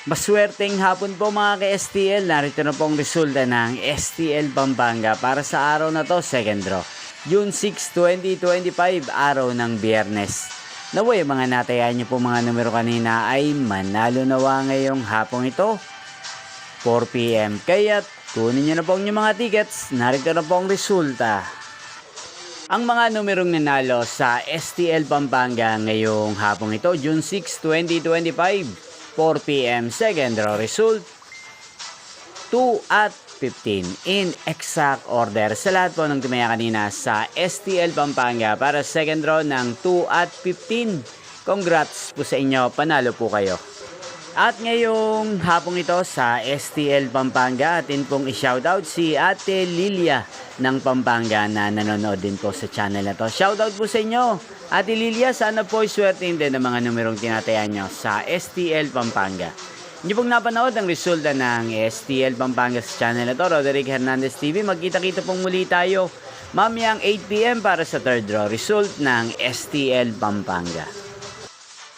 Maswerteng hapon po mga ka-STL. Narito na po ang resulta ng STL Pampanga para sa araw na to, second draw. June 6, 2025, araw ng Biyernes. Naway mga natayaan niyo po mga numero kanina ay manalo nawa ngayong hapong ito, 4 PM. Kaya't kunin niyo na po ang inyong mga tickets. Narito na po ang resulta. Ang mga numerong nanalo sa STL Pampanga ngayong hapong ito, June 6, 2025, 4 PM, second draw result, 2 at 15 in exact order sa lahat po ng tumaya kanina sa STL Pampanga para second draw ng 2 at 15. Congrats po sa inyo, panalo po kayo. At ngayong hapong ito sa STL Pampanga, atin pong i-shoutout si Ate Lilia ng Pampanga na nanonood din po sa channel na to. Shoutout po sa inyo, Ate Lilia. Sana po swertein din ang mga numerong tinatayan nyo sa STL Pampanga. Hindi pong napanood ang resulta ng STL Pampanga sa channel na to, Roderick Hernandez TV. Magkita-kita pong muli tayo mamayang 8 PM para sa third draw result ng STL Pampanga.